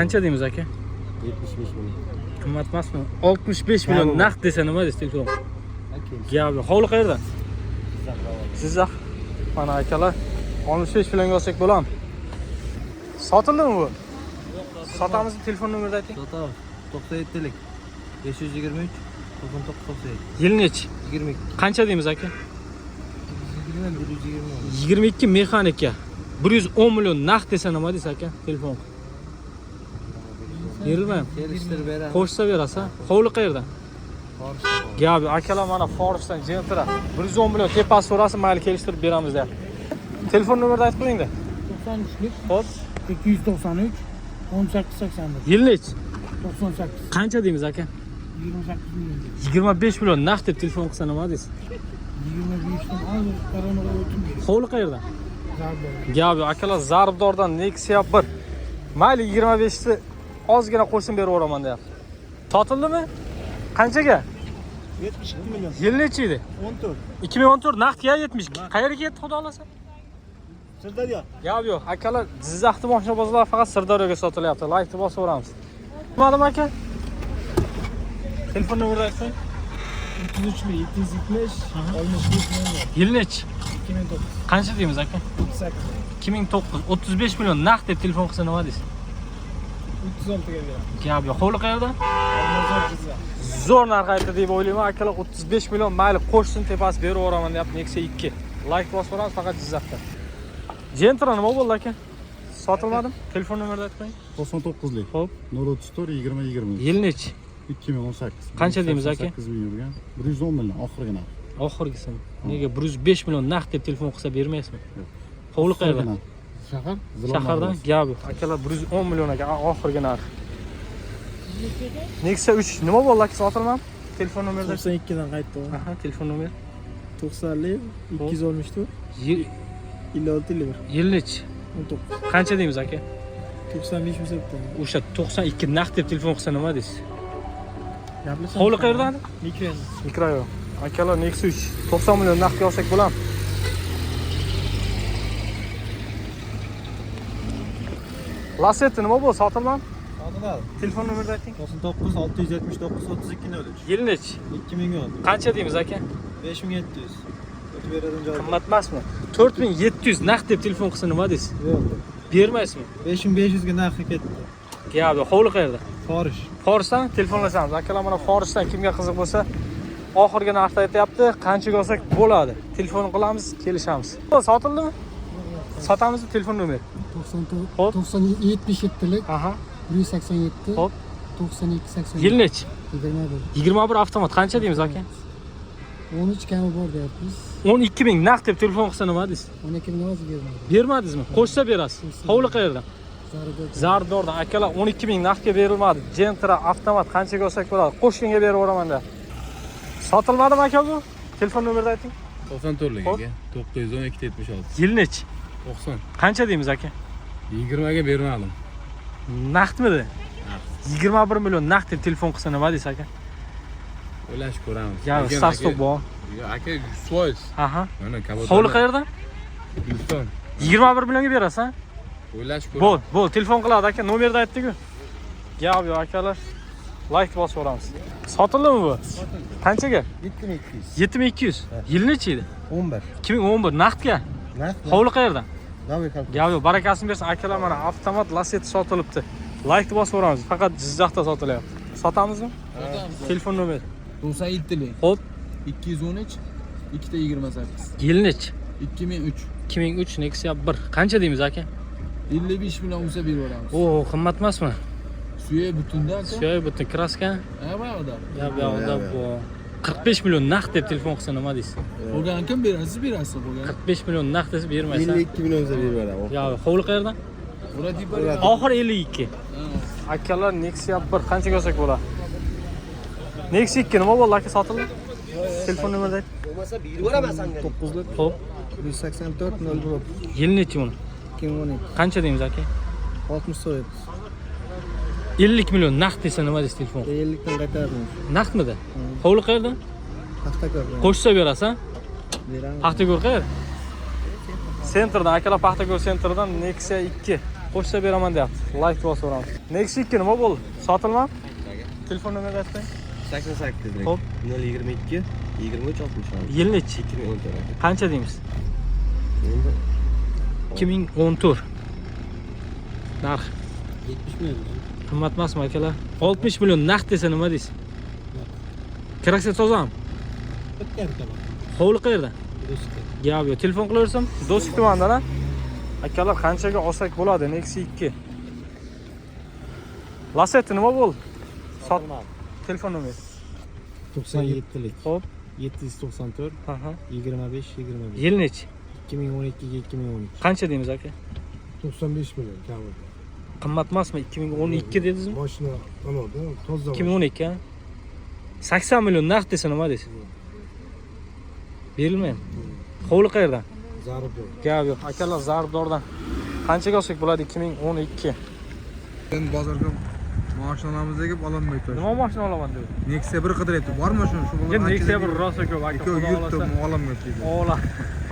Qancha deymiz aka? 75 milyon. Qimmat emasmi? 65 million naqd desa nima deysiz telefon? Gap yo'q. Hovli qayerda? Jizzax. Mana akalar 65 millionga olsak bo'ladimi? Sotildimi bu? Sotamiz, telefon nomerini ayting. Sotamiz. 97lik 523 9997. Yil nechi? 22. Qancha deymiz aka? 120. 22 mexanika. 110 million naqd desa nima deysiz aka? Telefon. Berilmaymi? Kelishtirib beramiz. Qo'shsa berasiz. Hovli qayerda? Gap yo'q. Akalar mana Forishdan Gentra 110 million tepasi so'rasa, mayli kelishtirib beramiz deyapti. Telefon nomerini aytib qo'ying-da. 93lik Hop. 293 1881. Yil nechi? 98 Qancha deymiz aka? 28 milyon. 25 million naqd deb telefon qilsa nima deysiz? 25 dan hozir koronaga o'tib. Hovli qayerda? Zarba. Gap yo'q. Akalar Zarbdordan Nexia 1. Mayli 25 ni ozgina qo'shib berib o'raman deyapti. Sotildimi? Qanchaga? 72 milyon. Yil nechi edi? 14. 2014 naqdga 72. Qayerga ketdi xudo xolasa? Sirdaryo. Gap yo'q. Akalar Jizzaxda mashina bozorlari faqat Sirdaryoga sotilyapti. Like bosib o'ramiz. Nimadim aka? Telefon nomerini ayting. 33 725 65 milyon. Yil nechi? 2009. Qancha deymiz aka? 38. 2009 35 million naqd deb telefon qilsa nima deysiz? 36 ga beramiz. Gap yo'q. Hovli qayerda? Olmazor Jizzax. Zo'r narx aytdi deb o'ylayman. Akalar 35 million mayli qo'shsin tepasi berib o'raman deyapti. Nexia 2. Like bosib o'ramiz faqat Jizzaxda. Gentra nima bo'ldi aka? Sotilmadim. Telefon nomerini aytib qo'ying. 99lik. Hop. 034 20 20. Yil nechi? 2018. Qancha deymiz aka? 8 million yurgan. 110 million oxirgi narx. Oxirgisi. Nega 105 million naqd deb telefon qilsa bermaysizmi? Hovli qayerda? Shahar? Shahardan gap yo'q. Akalar 110 millionga oxirgi narx. Nexia 3 nima bo'ldi aka? Sotilmadi. Telefon nomerini 92 dan qaytdi. Aha, telefon nomeri. 90 214 Yil 56 51 yil nechi? 19. Qancha deymiz aka? 95 mi sepdan. O'sha 92 naqd deb telefon qilsa nima deysiz? Gaplashamiz. Hovli qayerdan? Mikrorayon. Mikrorayon. Akalar Nexia 3 90 million naqdga olsak bo'ladimi? Lasetti nima bo'ldi? Sotilmadi. Sotiladi. Telefon nomerini ayting. 99 679 32 03. Yil nechi? 2010. Qancha deymiz aka? 5700. O'tib beradigan joy. Qimmat emasmi? 4700 naqd deb telefon qilsa nima deysiz? Yo'q. Bermaysizmi? 5500 ga narxi ketdi. Gap yo'q. Hovli qayerda? Forish. Forishdan telefonlashamiz. Akalar mana Forishdan kimga qiziq bo'lsa, oxirgi narxda aytyapti. Qanchaga olsak bo'ladi. Telefon qilamiz, kelishamiz. Sotildimi? Sotamiz, telefon nomeri. 94 Hop. 77lik Aha. 187 Hop. 92 80. Yil nechi? 21. 21 avtomat. Qancha deymiz aka? 13 kami bor deyapmiz. 12 ming naqd deb telefon qilsa nima deysiz? 12 ming hozir bermadi. Bermadingizmi? Qo'shsa berasiz. Hovli qayerda? Zarba. Zardordan. Akalar 12 ming naqdga berilmadi. Gentra avtomat qanchaga olsak bo'ladi? Qo'shganga berib o'raman da. Sotilmadimi aka bu? Telefon nomerini ayting. 94lik aka 912 76. Yil nechi? 90. Qancha deymiz aka? 20 ga bermadim. Naqdmidi? 21 million naqd deb telefon qilsa nima deysiz aka? O'ylashib ko'ramiz. Ya, sastok bor. Yo, aka 100%. Aha. Mana kabot. Hovli qayerda? Guliston. 21 millionga berasiz, ha? O'ylashib ko'ramiz. Bo'l, telefon qiladi aka, nomerni aytdi-ku. Gap yo'q akalar. Like bosib o'ramiz. Sotildimi bu? Qanchaga? 7200. 7200. Yil nechi edi? 11. 2011 naqdga. Narx. Hovli qayerda? Navoiy kalk. Gap yo'q, barakasini bersin akalar, mana avtomat Lasetti sotilibdi. Like bosib o'ramiz. Faqat Jizzaxda sotilyapti. Sotamizmi? Telefon nomeri. 97lik Hop, 213 228 yil nechi? 2003 2003 Nexia 1. Qancha deymiz aka? 55 million bo'lsa berib yuboramiz. O, qimmat emasmi? Suya butunda aka. Suya butun kraska. Ha, mayda. Gap yo'q, bu 45 million naqd deb telefon qilsa nima deysiz? Bo'lgan kim berasiz bo'lgan. 45 million naqd desa bermaysan. 52 million ga berib beradi. Yo'q, hovli qayerdan? Bura tipa. Oxir 52. Akalar Nexia 1 qanchaga olsak bo'ladi? Nexia 2 nima bo'ldi aka, sotildi? Telefon nomerini ayting. Bo'lmasa berib yuboraman senga. 9lik Xo'p, 184 01 yil nechi uni? 2012 Qancha deymiz aka? 60 so'yib. 50 million naqd desa nima deysiz telefon? 50 dan qaytardim. Naqdmidi? Hovli qayerda? Paxtakor. Qo'shsa berasiz, ha? Beramiz. Paxtakor qayer? Sentrdan, akalar Paxtakor sentrdan Nexia 2 Qo'shsa beraman deyapti. Like bosaveramiz. Nexia 2 nima bo'ldi? Sotilma? Telefon nomerini ayting. 88 Hop. 022 23 60. Yil nechi? 2014. Qancha deymiz? Endi 2014. Narx 70 million. qimmat emasmi akalar? 60 million naqd desa nima deysiz? Keraksa tozami? Bitta bor. Hovli qayerda? Do'stga. Gap yo'q. Telefon qilaversam, Do'stlik tumandan. Akalar qanchaga olsak bo'ladi? Nexia 2. Lasetti nima bo'ldi? Sotmadi. Telefon nomeri. 97lik. Xo'p. 794 Aha. 25 25. Yil nechi? 2012 2013. Qancha deymiz aka? 95 million kami. Qimmat emasmi? 2012 dedingizmi? Mashina oladi, toza. 2012 ha? 80 million naqd desa nima deysiz? Berilmaydi. Hovli qayerdan? Zarbi. Gap yo'q. Akalar Zarbdordan. Qanchaga olsak bo'ladi 2012? Ben bozorga mashinamizni olib ololmay turibdi. Nima mashina olaman dedi? Nexia 1 qidiryapti. Bormi shu? Kim Nexia 1 rosa ko'p aka. Ikkovi yurtdim, ololmayapti. Ola.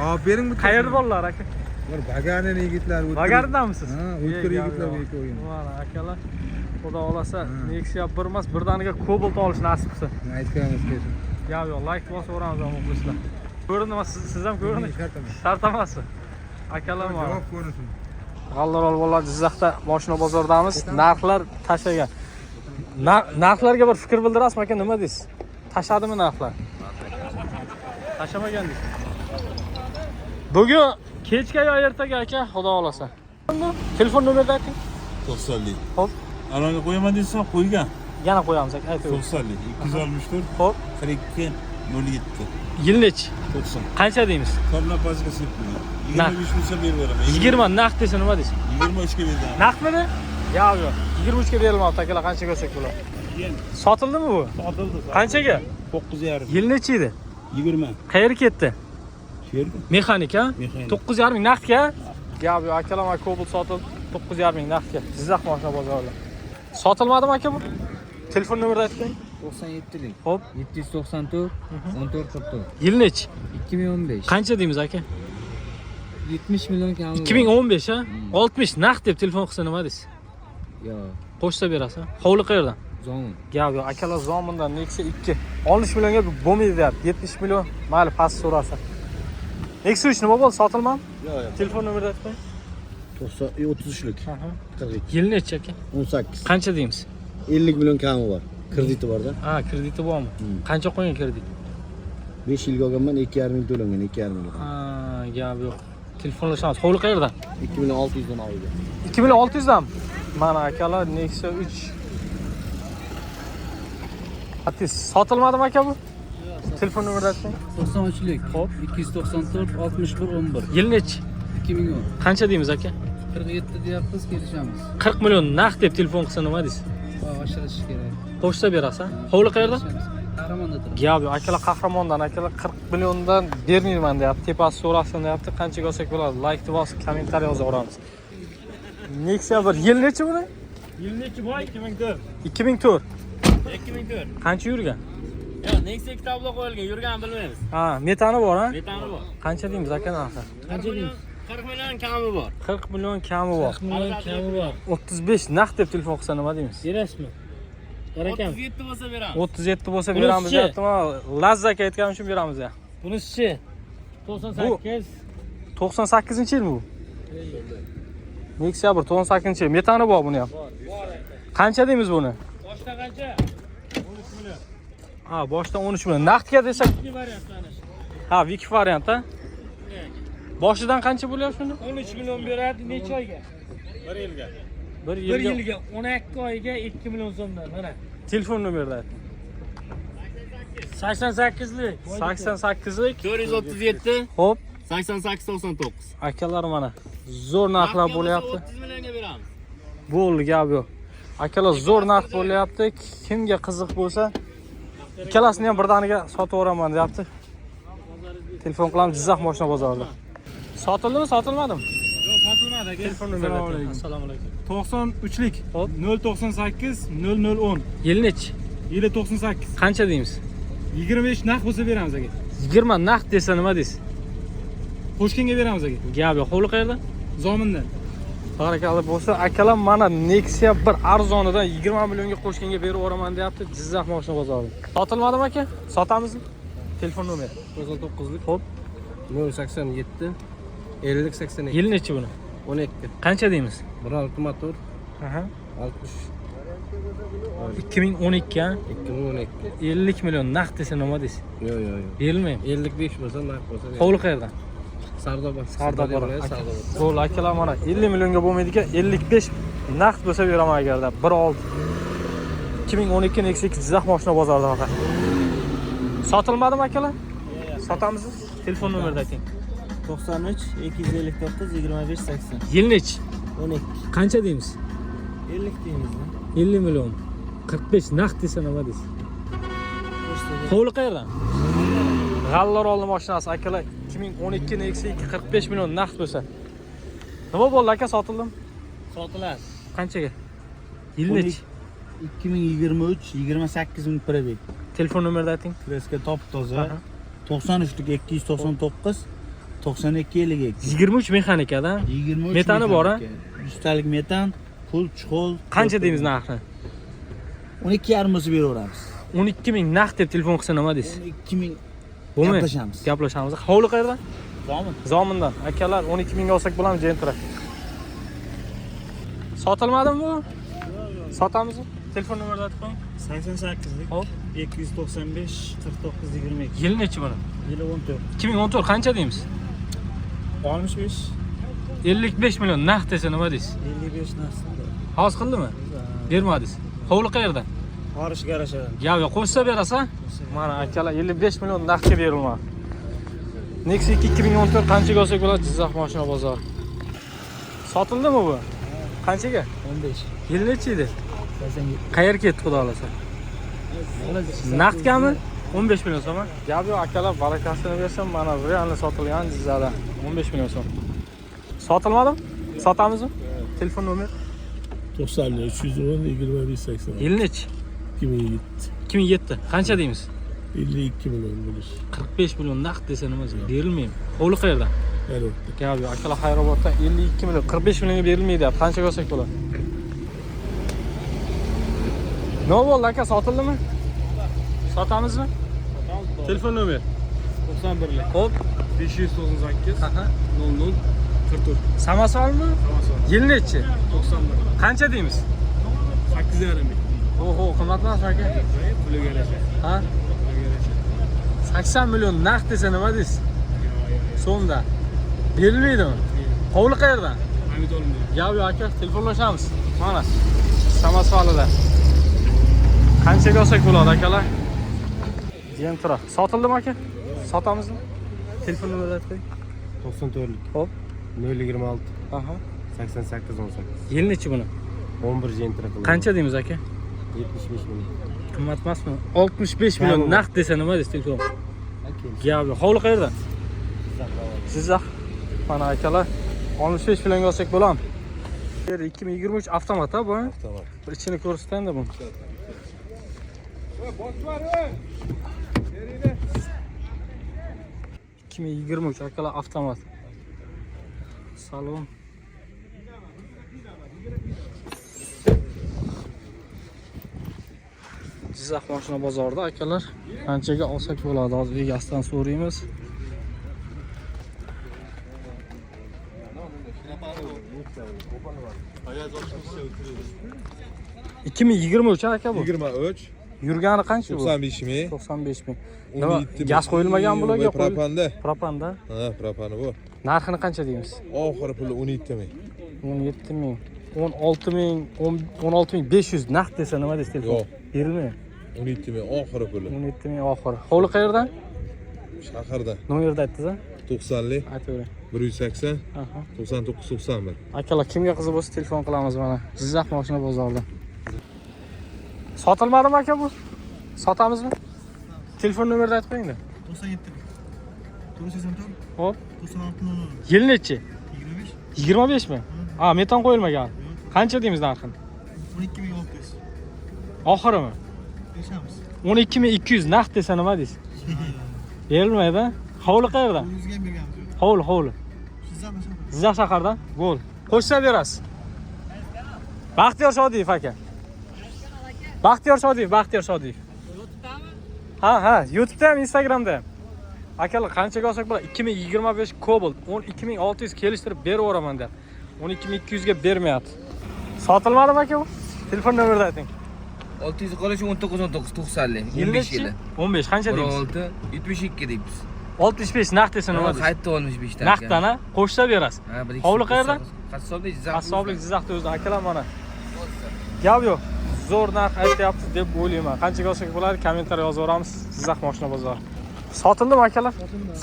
Hop, bering bitta. Qayerda bolalar aka? Ular Bagarning yigitlar o'tdi. Bagardamisiz? Ha, o'tkir yigitlar bu ikkovi. Mana akalar. Xudo olasa Nexia 1 emas, birdaniga Cobalt olish nasib qilsa. Aytganimiz kelsin. Gap yo'q, like bosaveramiz ham muxlislar. Ko'rindimi? Siz ham ko'rindingiz? Shart emasmi? Akalar mana. Javob ko'rsin. G'allarol bolalar Jizzaxda mashina bozoridamiz. Narxlar tashlagan. Narxlarga bir fikr bildirasizmi aka, nima deysiz? Tashadimi narxlar? Tashamagan deysiz. Bugun kechga yo ertaga aka, xudo olasa. Telefon nomerini ayting. 90'lik. Hop, Alanı koyama deysen koygan. yana qo'yamiz aka, ayting. 90'lik. 264. Hop, 42. 07. yil nechi? 90. Qancha deymiz? Karna pazgası yapmıyor. Nah. 23 milse bir veremem. 20 naqd desa nima deysiz? 23'e verdim. Naqdmidi? Yo'q, yo'q. 23 ga berilmoqda akalar, qanchaga olsak bo'ladi? Sotildimi bu? Satıldı. Qanchaga? 9,5. Yil nechi edi? 20. Qayerga ketdi? Şerdi. Mexanik ha? Mexanik. 9,5 ming naqdga? Gap yo'q, akalar mana Cobalt sotildi. 9,5 ming naqdga. Jizzax mashina bozorida. Sotilmadimi aka bu? Telefon nomerini ayting. 97lik. Hop, 794 14 44. yil nechi? 2015. Qancha deymiz aka? 70 million kami. 2015 ha? 60 naqd deb telefon qilsa nima deysiz? Yo'q. Qo'shsa berasiz. Hovli qayerdan? Zomin. Gap yo'q, akalar Zomindan Nexia 2. 13 millionga bo'lmaydi deyapti. 70 million mayli past so'rasa. Nexia 3 nima bo'ldi? Sotilmami? Yo'q, yo'q. Telefon nomerini ayting. 33'lük. Aha. 42. Yil nechi aka? 18. Qancha deymiz? 50 milyon kami var. Krediti var da. Ha, krediti bormi? Qancha qo'ygan kredit? 5 yilga olganman, 2,5 ming to'langan, 2,5 ming. Ha, gap yo'q. Telefonlashamiz. Hovli qayerdan? 2600 dan olgan. 2600 dan. Mana akalar Nexia 3. Atis sotilmadimi aka bu? Telefon nomerini ayting. 93lik. Hop. 294 61 11. Yil nechi? 2010. Qancha deymiz aka? 47 deyapmiz, kelishamiz. 40 million naqd deb telefon qilsa nima deysiz? Oshirish kerak. Qo'shsa berasiz. Hovli qayerda? Qahramonda turibdi. Gap yo'q, akalar Qahramondan, akalar 40 milliondan bermayman deyapti. Tepasi so'rasin deyapti. Qanchaga olsak bo'ladi? Like bosib, kommentariy yozaveramiz. Nexia 1 yil nechi buni? Yıl neçi bu? 2004. 2004. 2004. Qancha yurgan? Ya Nexia kitobda qo'yilgan, yurgan bilmaymiz. Ha, metani bor ha? Metani bor. Qancha deymiz aka narxi? Qancha deymiz? 40 milyon kami bor. 40 million kami bor. 40 milyon kami bor. 35 naqd deb telefon qilsa nima deymiz? Berasizmi? Barakam. 37 bo'lsa beramiz. 37 bo'lsa Bunisi beramiz chi? deyaptimi? Lazzaga aytganim uchun beramiz ya. Bunisi 98. 98-yilmi bu? Nexia 1 98-yil. Metani bor buni ham. Qancha deymiz buni? Boshqa qancha? 13 milyon. Ha, boshdan 13 million. Naqdga desak, Bir variantlarni. ha, Vik variant ha. Boshidan qancha bo'lyapti shuni? 13 milyon beradi necha oyga? 1 yilga. 1 1 yilga. yilga 12 oyga 2 milyon so'mdan mana. Telefon nomerini ayting. 88lik. 88lik. 437 Hop, 88 99. akalar mana zo'r narxlar bo'lyapti. 30 millionga beramiz. Bo'ldi, gap yo'q. Akalar zo'r narx bo'lyapti. Kimga qiziq bo'lsa, ikkalasini ham birdaniga sotib yuboraman deyapti. Telefon qilamiz Jizzax mashina bozorida. Sotildimi, sotilmadimi? Yo'q, sotilmadi aka. Telefon nomeri. Assalomu alaykum. 93'lik. Hop. 098 0010. Yil nechi? Yili 98. Qancha deymiz? 25 naqd bo'lsa beramiz aka. 20 naqd desa nima deysiz? Qo'shkinga beramiz aka. Gap yo'q. Hovli qayerda? Zomindan. Barakalla bo'lsa, akalar mana Nexia bir arzonidan 20 millionga qo'shganga berib yuboraman deyapti. Jizzax mashina bozorida. Sotilmadimi aka? Sotamizmi? Telefon nomeri. 99lik Xo'p. 087 50 82. Yil nechi buni? 12. Qancha deymiz? 1.6 motor Aha. 60 2012 ha? 2012. 50 million naqd desa nima deysiz? Yo'q. Berilmaymi? 55 bo'lsa naqd bo'lsa. Hovli qayerdan? Sardoba. Sardoba. Bo'ldi akalar mana 50 millionga bo'lmaydi-ku, 55 naqd bo'lsa beraman agarda. 1.6 2012 Nexia Jizzax mashina bozorida faqat. Sotilmadimi akalar? Sotamizmi? Telefon nomerini ayting. 93 259 25 80 Yil nechi? 12 Qancha deymiz? 50 deymiz. 50 million. 45 naqd desa nima deysiz? Hovli qayerdan? G'allarolni mashinasi akalar 2012 Nexia 45 million naqd bo'lsa. Nima bo'ldi aka, sotildimi? Sotiladi. Qanchaga? Yil nechi? 2023 28 ming probeg. Telefon nomerini ayting. Kreska top toza. 93lik 299 92 52. 23 mexanikada. 23 Metani bor ha? 100 talik metan, pul, chuqol. Qancha deymiz narxini? 12,5 bo'lsa beraveramiz. 12 ming naqd deb telefon qilsa nima deysiz? 12 ming Bo'lmaydi. gaplashamiz. Gaplashamiz. Hovli qayerdan? Zomin. Zomindan. Akalar 12 mingga olsak bo'ladimi, Gentra? Sotilmadimi bu? Sotamizmi? Telefon nomerini aytib qo'ying. 88lik Hop. 295 49 22. Yil nechi buni? Yili 14. 2014 qancha deymiz? 65 55 million naqd desa nima deysiz? 55 narsa. Hoz qildimi? Bermadingiz. Hovli qayerdan? Forish garajdan. Gapga qo'shsa berasa? Mana akalar 55 million naqdga berilmoqda. Nexia 2014 qanchaga olsak bo'ladi Jizzax mashina bozori? Sotildimi bu? Qanchaga? 15. Yil nechi edi? Qayerga ketdi xudo xolasa? Naqdgami? 15 million so'm. Gap yo'q akalar, barakasini bersam mana realni sotilgan Jizzaxda 15 million so'm. Sotilmadimi? Sotamizmi? Telefon nomeri? 90 310 25 80 Yil nechi? 2007 2007. Qancha deymiz? 52 million bo'lish. 45 million naqd desa nima deysiz? Berilmaymi? Hovli qayerdan? Albatta. Gap yo'q akalar, Xayroboddan 52 million, 45 millionga berilmaydi deb qanchaga olsak bo'ladi? Nima bo'ldi aka, sotildimi? Sotamizmi? Telefon nomeri 91lik Xo'p, 598 aha. 00 44 Samasolmi? Yil nechi? 91 Qancha deymiz? 8,5 ming. Oho, qimmat emas aka. Puli garajda. Ha? 80 million naqd desa nima deysiz? So'mda. Berilmaydimi? Hovli qayerdan? Hamid olimda. Gap yo'q aka, telefonlashamiz. Mana. Samasolilar. Qanchaga olsak bo'ladi akalar? Gentra. Sotildimi aka? Sotamizmi? Telefon nomerini ayting. 94lik Xo'p. 026 Aha. 88 18 Yil nechi buni? 11 Gentra qildi. Qancha deymiz aka? 75 million. Qimmat emasmi? 65 million naqd desa nima deysiz telefon? Gap yo'q. Hovli qayerdan? Jizzax. Mana akalar 65 millionga olsak bo'ladimi? 2023 avtomat ha bu? Avtomat. Bir ichini ko'rsatanda bu. Kim 23 akalar avtomat. Salon. Jizzax mashina bozorida akalar qanchaga olsak bo'ladi? Hozir egasidan so'raymiz. Ikki ming 23 aka bu. 23 Yurgani qancha bu? 95 ming. 95 ming. 17 Gaz qo'yilmagan bularga? Propanda. Propanda. Ha, propani bu. Narxini qancha deymiz? Oxiri puli 17 ming. 17 ming, 16 ming, 16 ming 500 naqd desa nima deysiz telefon? Yo'q. Berilmaydi. 17 ming oxiri puli. 17 ming oxiri. Hovli qayerdan? Shaharda. Nomerni aytdingiz-a? 90lik Aytavering. 180 Aha. 99 91. Akalar, kimga qiziq bo'lsa telefon qilamiz mana. Jizzax mashina bozorida. Sotilmadimi aka bu? Sotamizmi? Telefon nomerini aytib qo'ying-da. 97 484 Hop. 96 Yil nechi? 25 25 mi? Ha, metan qo'yilmagan. Qancha deymiz narxini? 12600 Oxirimi? berishamiz. 12200 naqd desa nima deysiz? Berilmaydi. Hovli qayerdan? O'zingizga ham berganmiz. Hovli. Sizdan Jizzax shahardan? Bo'l. Qo'shsa berasiz. Baxtiyor Shodiyev aka. Baxtiyor Shodiyev. Ha, YouTube'da ham, Instagramda ham. Akalar qanchaga olsak bo'ladi? 2025 Cobalt 12600 kelishtirib beraveraman deb. 12200 ga bermayapti. Sotilmadimi aka bu? Telefon nomerini ayting. 600 qolish 19 90 15 yili. 15 qancha deysiz? 16 72 deymiz. 65 naqd desa nima deysiz? Qaytda 65 ta. Naqddan ha, qo'shsa berasiz. Ha, bir Hovli qayerda? Qassoblik Jizzax. Qassoblik Jizzaxda o'zi akalar mana. Gap yo'q. Zo'r narx aytyapsiz deb o'ylayman. Qanchaga olsak bo'ladi? Kommentariy yozaveramiz. Jizzax mashina bozori. Sotildimi akalar?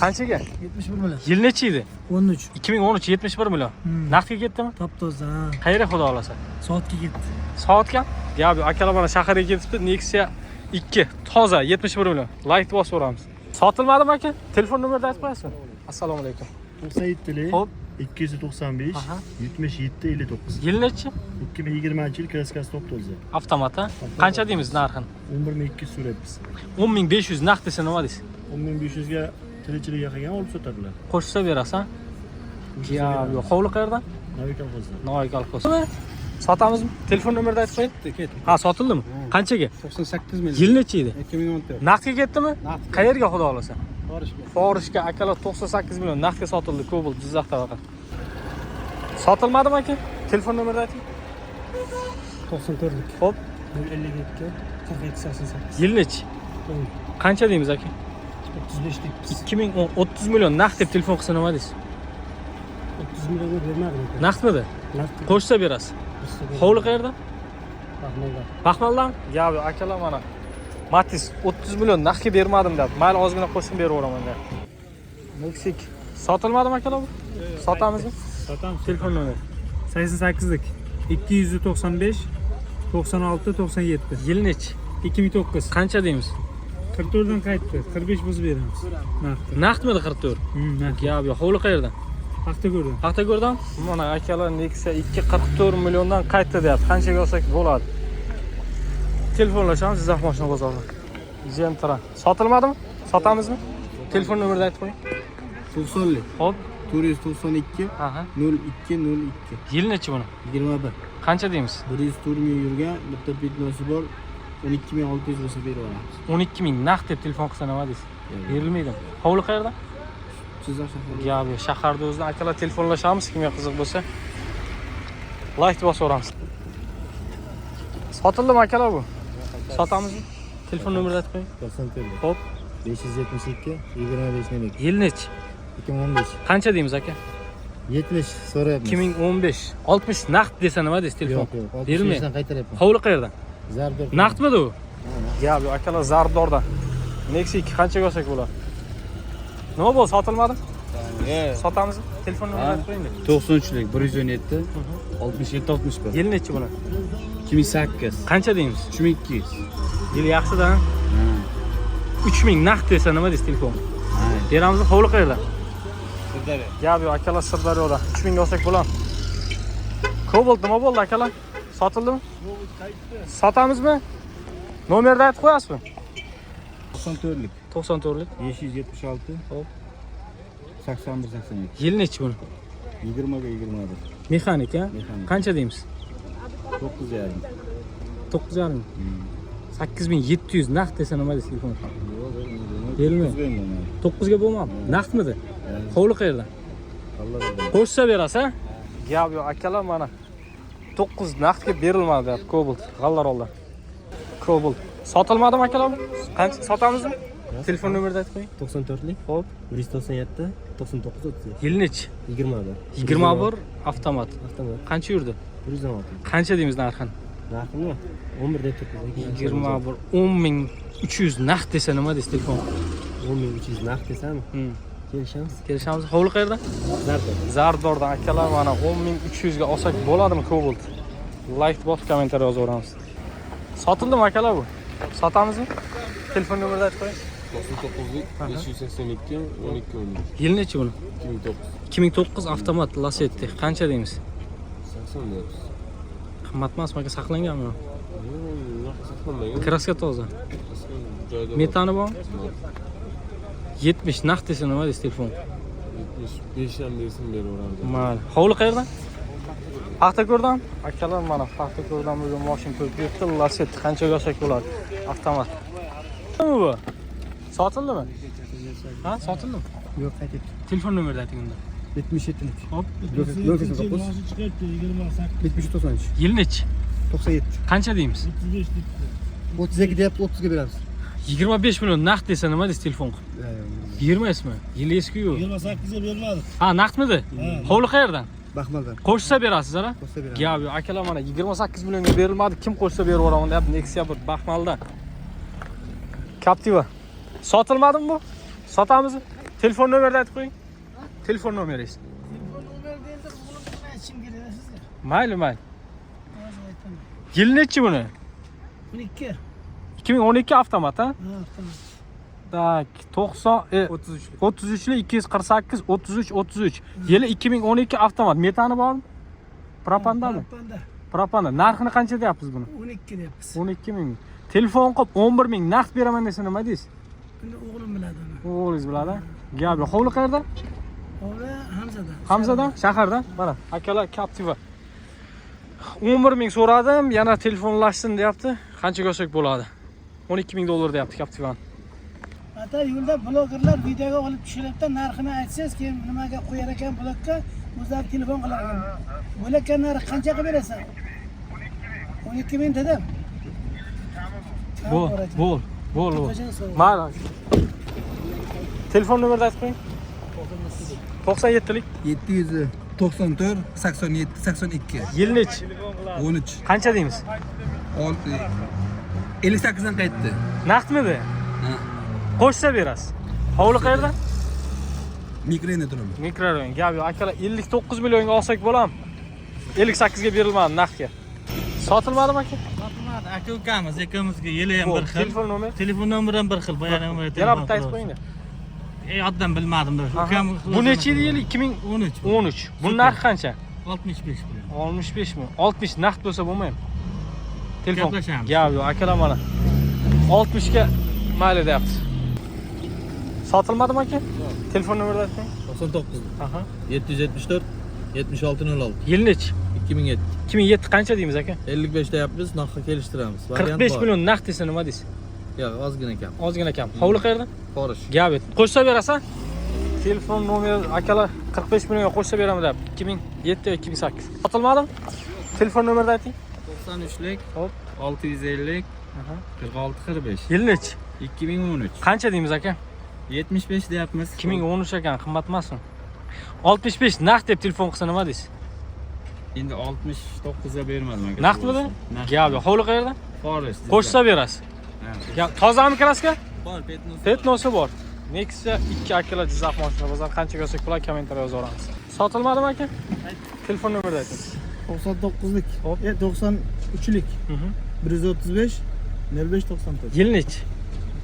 Qanchaga? 71 million. Yil necha edi? 13. 2013 71 million. Naqdga ketdimi? Top-toza. Qayerga xudo olasa? Soatga ketdi. Soatga? Gap yo'q. Akalar mana shaharga ketibdi. Nexia 2 toza 71 million. Like bosib so'ramiz. Sotilmadimi aka? Telefon nomerini aytib qo'yasizmi? Assalomu alaykum. 97'li. Hop. 295. Aha. 77 59. Yil nechi? 2020 yil kraskasi top-toza. Avtomat ha? Qancha deymiz narxini? 11200 so'rayapmiz. 10500 naqd desa nima deysiz? 10500 ga tirikchilikga qilgan olib sotadilar. Qo'shsa berasiz ha? Gap yo'q. Hovli qayerda? Navik alqozlar. Noy kolxoz. Sotamizmi? Telefon nomerini aytib qo'ying. Ha, sotildimi? Qanchaga? 98 million. Yil nechi edi? 2014. Naqdga ketdimi? Qayerga xudo olasa? Forishga. Forishga akalar 98 million naqdga sotildi. Cobalt Jizzaxda faqat. Sotilmadimi aka? Telefon nomerini ayting. 94lik. Hop. 052 47 88. Yil nechi? Qancha deymiz aka? 35 lik. 2010 30 million naqd deb telefon qilsa nima deysiz? 30 millionga bermadim. Naqdmidi? Naqd. Qo'shsa berasiz. Hovli qayerda? Rahmatlar. Baxmaldan? Gap yo'q, akalar mana. Matiz 30 million naqdga bermadim deb. Mayli ozgina qo'shib beraveraman deb. Meksik. Sotilmadimi akalar bu? Sotamizmi? Sotamiz. Telefon nomeri. 88lik. 295 96 97. Yil nechi? 2009. Qancha deymiz? 44 dan qaytdi. 45 buzib beramiz. Naqd. Naqdmidi 44? Naqd. Gap yo'q. Hovli qayerda? Paxta ko'rdim. Paxtako'rdan? Mana akalar Nexia 244 milliondan qaytdi deyapti. Qanchaga olsak bo'ladi? Telefonlashamiz Jizzax mashina bozorida. Gentra. Sotilmadimi? Sotamizmi? Telefon nomerini aytib qo'ying. 90lik. Hop. 492 Aha. 0202. Yil nechi buni? 21. Qancha deymiz? 100 turmiy yurgan, bitta bitnosi bor. 12600 bo'lsa beraveramiz. 12000 naqd deb telefon qilsa nima deysiz? Berilmaydimi? Hovli qayerda? Jizzax shahrida. Gap yo'q. Shaharda o'zida akalar telefonlashamiz, kimga qiziq bo'lsa. Like bosib so'ramiz. Sotildimi akalar bu? Sotamizmi? Telefon nomerini aytib qo'ying. 94. Hop. 572 25 lik. Yil nechi? 2015. Qancha deymiz aka? 70 so'rayapmiz. 2015. 60 naqd desa nima deysiz telefon? Yo'q, yo'q. Berilmaydi. 65 dan qaytaryapman. Hovli qayerda? Zardor. Naqdmidi u? Gap yo'q, akalar Zardorda. Nexia 2 qanchaga olsak bo'ladi? Nima bo'ldi, sotilmadimi? Sotamizmi? Telefon nomerini aytib qo'ying. 93lik 117 67 61. Yil nechi buni? 2008. Qancha deymiz? 3200. Yil yaxshi-da. 3000 naqd desa nima deysiz telefon? Beramizmi? Hovli qayerda? Sirdaryo. Gap yo'q, akalar Sirdaryoda. 3000 ga olsak bo'ladi. Cobalt nima bo'ldi akalar? Sotildimi? Sotamizmi? Nomerni aytib qo'yasizmi? 94lik. 94lik. 576. Hop. 81 82. Yil nechi buni? 20 ga 21. Mexanik ha? Mexanik. Qancha deymiz? 9,5. 9,5. 8700 naqd desa nima deysiz telefon? Berilmaydi. 9 ga bo'lmadi. Naqdmidi? Hovli qayerda? Qo'shsa berasiz ha? Gap yo'q, akalar mana 9 naqdga berilmadi deyapti Cobalt. G'allarolda. Cobalt. Sotilmadimi akalar? Qancha sotamizmi? Telefon nomerini aytib qo'ying. 94lik. Hop. 197 99 30. Yil nechi? 20 21 avtomat. Avtomat. Qancha yurdi? 116. Qancha deymiz narxini? Narximi? 11 deb turibmiz. 21 10300 naqd desa nima deysiz telefon? 10300 naqd desami? Kelishamiz. Kelishamiz. Hovli qayerda? Zardor. Zardordan akalar mana 10300 ga olsak bo'ladimi Cobalt? Like bosib kommentariy yozaveramiz. Sotildimi akalar bu? Sotamizmi? Telefon nomerini aytib qo'ying. 99lik 582 12 10. Yil nechi buni? 2009. 2009 avtomat Lacetti. Qancha deymiz? 80 deyapsiz. Qimmat emasmi aka, saqlanganmi? Saqlanmagan. Kraska toza. Joyda Metani bormi? 70 naqd desa nima deysiz telefon? 75 ham desam beraverardim. Mayli. Hovli qayerda? Paxtako'rdan akalar mana Paxtako'rdan bugun mashina ko'p ketdi. Laset qanchaga olsak bo'ladi? Avtomat. Nima bu? Sotildimi? Ha, sotildimi? Yo'q, qaytib. Telefon nomerini ayting unda. 77lik. Hop. 73 Yil nechi? 97. Qancha deymiz? 32 deyapti, 30 ga beramiz. 25 million naqd desa nima deysiz telefon qilib? Bermaysizmi? Yil eski-ku. 28 ga bermadi. Ha, naqdmidi? Hovli qayerdan? Baxmaldan. Qo'shsa berasiz, ara? Qo'shsa beramiz. Gap yo'q. Akalar mana 28 millionga berilmadi. Kim qo'shsa berib yuboraman deyapti. Nexia bir Baxmaldan. Captiva. Sotilmadimi bu? Sotamizmi? Telefon nomerini aytib qo'ying. Telefon nomeringiz. Mayli. Yil nechi buni? 12. 2012 avtomat, ha? Ha, avtomat. Tak, 33li 248 33. Yili 2012 avtomat. Metani bormi? Propandami? Propanda. Narxini qancha deyapsiz buni? 12 deyapmiz. 12 ming. Telefon qilib 11 ming naqd beraman desa nima deysiz? Buni o'g'lim biladi. O'g'lingiz biladi. Gap yo'q. Hovli qayerda? Hovli Hamzadan. Hamzadan, shahardan. Mana, akalar Captiva. 11 ming so'radim, yana telefonlashsin deyapti. Qanchaga olsak bo'ladi? 12 ming dollar deyapti Captivani. Ata yo'lda blogerlar videoga olib tushiribdi, narxini aytsangiz, keyin nimaga qo'yar ekan blokka, o'zlari telefon qilar ekan. Bo'lakka narx qanchaga berasan? 12 ming dedim. Bo'l. Mana. Telefon nomerini aytib qo'ying. 97lik 794 87 82 yil nechi? 13 Qancha deymiz? 58 dan qaytdi. Naqdmidi? Qo'shsa berasiz. Hovli qayerda? Mikrorayonda turaman. Mikrorayon. Gap yo'q. Akalar 59 millionga olsak bo'lam. 58 ga berilmadi naqdga. Sotilmadimi aka? Sotilmadi. Aka ukamiz, akamizga yili ham bir xil. Telefon nomeri? Telefon nomeri ham bir xil. Bayani ham Yana bitta aytib qo'ying-da. Odam bilmadim. Ukam Bu necha yil? 2013. Bu narx qancha? 65 pul. 65 mi? 60 naqd bo'lsa bo'lmaymi? Telefon. Gaplashamiz. Gap yo'q. Akalar mana 60 ga mayli deyapti. Sotilmadimi aka? Telefon nomerini ayting. 99. Aha. 774 7606. Yil nechi? 2007. 2007 qancha deymiz aka? 55 deyapmiz, narxga kelishtiramiz. 45 million naqd desa nima deysiz? Yo'q, ozgina kam. Ozgina kam. Hovli qayerda? Forish. Gap et. Qo'shsa berasan? Telefon nomeri akalar 45 millionga qo'shsa beraman deb. 2007 va 2008. Sotilmadimi? Telefon nomerini ayting. 93lik Hop. 650 Aha. 46 45. Yil nechi? 2013. Qancha deymiz aka? 75 deyapmiz. 2013 ekan, qimmat emasmi? 65 naqd deb telefon qilsa nima deysiz? Endi 69 ga bermadim aka. Naqdmidi? Gap yo'q. Hovli qayerda? Forish. Qo'shsa berasiz. Gap tozami kraska? Bor, petnos. Petnosi bor. Nexia 2 akalar Jizzax mashina bozor qanchaga olsak bo'ladi kommentariyga yozaveramiz. Sotilmadimi aka? Telefon nomerini ayting. 99lik. 93lik. 135 05 94. Yil nechi?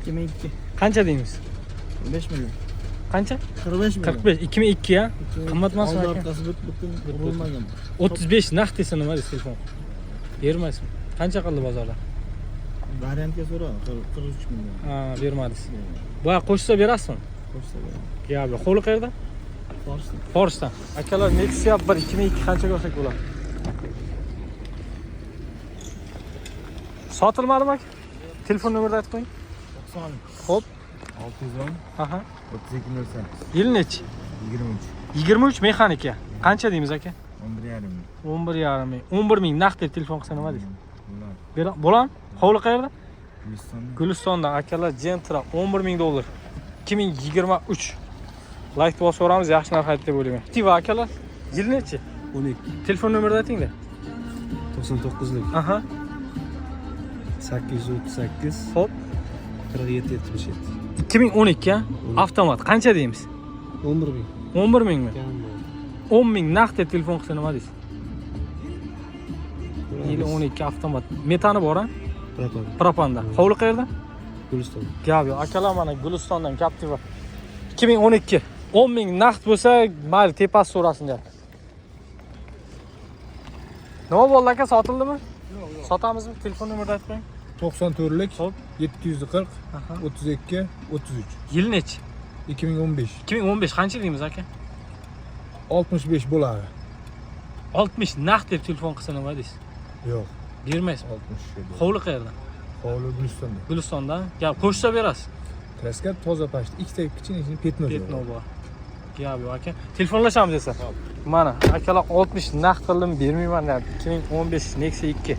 2002. Qancha deymiz? 5 million. Qancha? 45 million. 45 2002 ya. Qimmat emasmi aka? Orqasi butun urilmagan. 35 naqd desa nima deysiz telefon? Bermaysizmi? Qancha qildi bozorda? Variantga so'ra, 43 million. Ha, bermadingiz. Boya qo'shsa berasizmi? Qo'shsa beraman. Gap yo'q. Hovli qayerda? Forishdan. Forishdan. Akalar Nexia 1 2002 qanchaga olsak bo'ladi? Sotilmadimi aka? Telefon nomerini aytib qo'ying. 90. Hop. 610 Aha. 3208. Yil nechi? 23. 23 mexanika. Qancha deymiz aka? 11,5. 11,5 ming. 11 ming naqd deb telefon qilsa nima deysiz? Bo'lam? Hovli qayerda? Gulistonda akalar Gentra 11 ming dollar. 2023. Like bosib so'ramiz, yaxshi narx aytib bo'ling. Tiva akalar. Yil nechi? 12. Telefon nomerini ayting-da. 99lik. Aha. 838 Hop. 47 77. 2012 ya. Avtomat. Qancha deymiz? 11 ming. 11 mingmi? 10 ming naqd deb telefon qilsa nima deysiz? Yili 12 avtomat. Metani bor ha? Propanda. Hovli qayerda? Guliston. Gap yo'q. Akalar mana Gulistondan Captiva 2012. 10 ming naqd bo'lsa, mayli tepasi so'rasin deyapti. Nima bo'ldi aka, sotildimi? Yo'q. Sotamizmi? Telefon nomerini aytib qo'ying. 94lik Hop. 740 Aha. 32 33 Yil nechi? 2015. 2015 qancha deymiz aka? 65 bo'ladi. 60 naqd deb telefon qilsa nima deysiz? Yo'q, Bermaysiz. 60 Hovli qayerdan? Hovli Gulistonda. Gulistondan. Gap qo'shsa berasiz. Kraska toza pashta, ikkita kichkina petno Petno bor. Gap yo'q aka. Telefonlashamiz esa. Mana akalar 60 naqd qildim, bermayman dedi. 2015 Nexia 2.